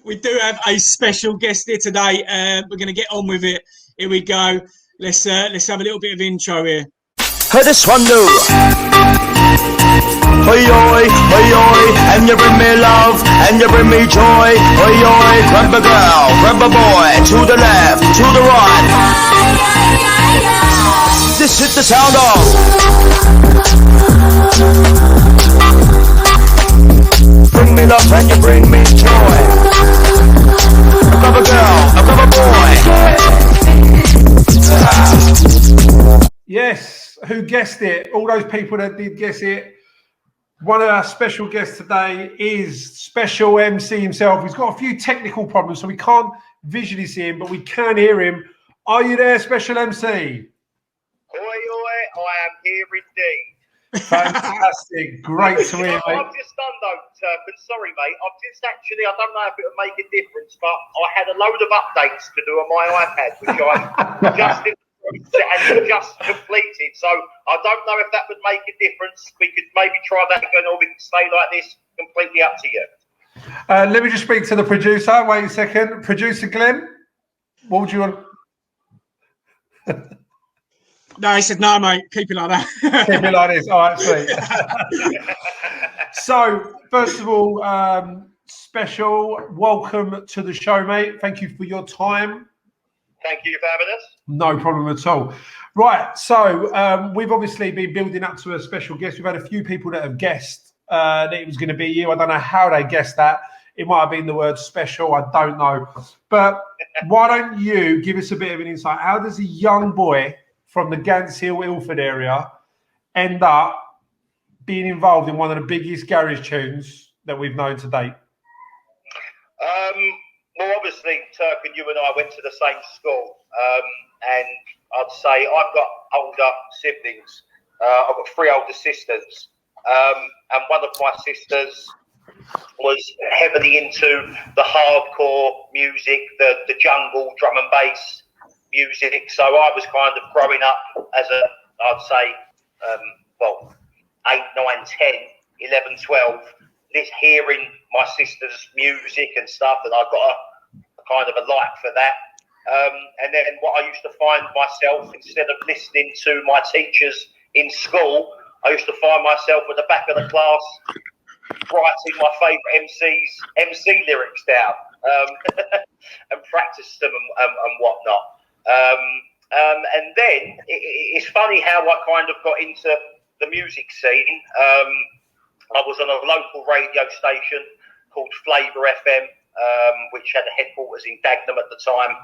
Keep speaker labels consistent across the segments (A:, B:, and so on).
A: We do have a special guest here today. We're going to get on with it. Here we go. Let's have a little bit of intro here.
B: Hey, this one do. Oi, oi, oi, oi, and you bring me love, and you bring me joy. Oi, oi, grab a girl, grab a boy, to the left, to the right. This is the sound of. Bring me love, and you bring me joy. Grab a girl, grab a boy.
C: Yes, who guessed it? All those people that did guess it. One of our special guests today is Special MC himself. He's got a few technical problems, so we can't visually see him, but we can hear him. Are you there, Special MC?
D: Oi, oi, I am here indeed.
C: Fantastic. Great to hear, mate.
D: I've just done though, Turpin. Sorry, mate. I've just actually, I don't know if it would make a difference, but I had a load of updates to do on my iPad, which I just did. And just completed, so I don't know if that would make a difference. We could maybe try that again, or we can stay like this. Completely up to you.
C: Let me just speak to the producer. Wait a second, producer Glenn. What would you want?
A: No, he said no, mate. Keep it like that.
C: Keep it like this. All right, sweet. So, first of all, Special, welcome to the show, mate. Thank you for your time.
D: Thank you for having us.
C: No problem at all. Right, so we've obviously been building up to a special guest. We've had a few people that have guessed that it was going to be you. I don't know how they guessed that. It might have been the word special. I don't know. But why don't you give us a bit of an insight? How does a young boy from the Gants Hill, Ilford area end up being involved in one of the biggest garage tunes that we've known to date?
D: Well, obviously, Turk and you and I went to the same school, and I'd say I've got older siblings. I've got 3 older sisters, and one of my sisters was heavily into the hardcore music, the jungle, drum and bass music. So I was kind of growing up as I'd say, 8, 9, 10, 11, 12, hearing my sister's music and stuff, and I got a kind of a like for that. And then what I used to find myself, instead of listening to my teachers in school, I used to find myself at the back of the class writing my favourite MC lyrics down and practice them and whatnot. And then it's funny how I kind of got into the music scene. I was on a local radio station called Flavour FM, which had a headquarters in Dagenham at the time.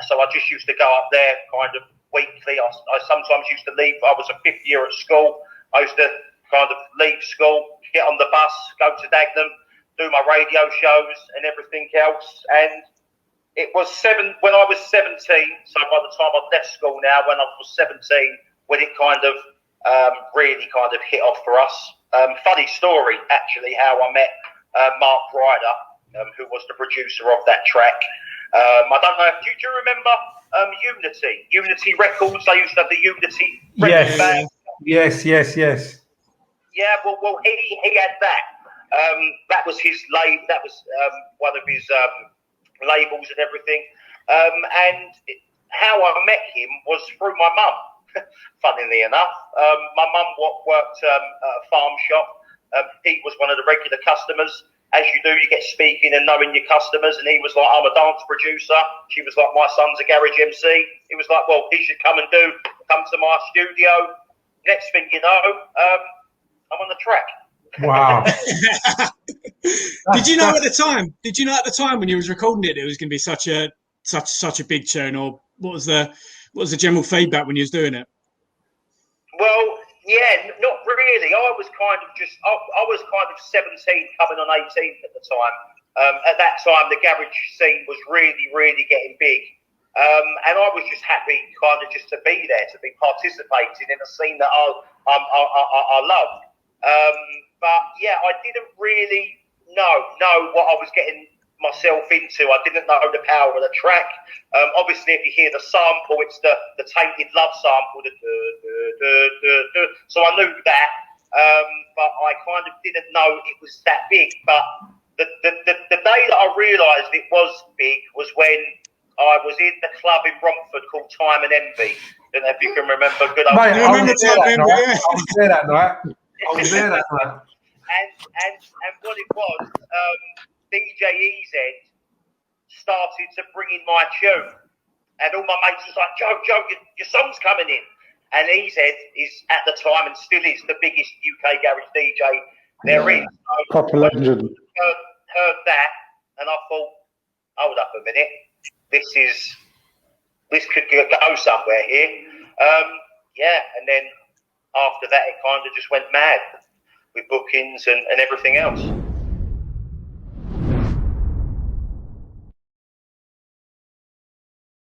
D: So I just used to go up there kind of weekly. I sometimes used to leave. I was a 5th year at school. I used to kind of leave school, get on the bus, go to Dagenham, do my radio shows and everything else. And it was when I was 17, so by the time I'd left school now, when I was 17, when it kind of really kind of hit off for us. Funny story, actually, how I met Mark Ryder, who was the producer of that track. I don't know, do you remember Unity Records? They used to have the Unity Records band.
C: Yes.
D: Yeah, well, he had that. That was his label. That was one of his labels and everything. And how I met him was through my mum. Funnily enough, my mum worked at a farm shop. He was one of the regular customers. As you do, you get speaking and knowing your customers. And he was like, I'm a dance producer. She was like, my son's a garage MC. He was like, well, he should come to my studio. Next thing you know, I'm on the track.
C: Wow.
A: Did you know at the time? Did you know at the time when you was recording it was going to be such a big tune, or what was the general feedback when you was doing it?
D: Well, yeah, not really. I was kind of 17, coming on 18 at the time. At that time, the garage scene was really, really getting big. And I was just happy kind of just to be there, to be participating in a scene that I loved. But yeah, I didn't really know what I was getting myself into. I didn't know the power of the track. Obviously, if you hear the sample, it's the Tainted Love sample. So I knew that, but I kind of didn't know it was that big. But the day that I realised it was big was when I was in the club in Romford called Time and Envy. Don't know if you can remember. Good old
C: Mate,
A: I remember
C: I
A: yeah.
C: was there that night. I was there that night.
D: And what it was, DJ EZ started to bring in my tune, and all my mates was like, Joe, your song's coming in. And EZ is at the time and still is the biggest UK garage DJ there is. So
E: Proper legend.
D: heard that, and I thought, hold up a minute, this could go somewhere here. And then after that, it kind of just went mad with bookings and everything else.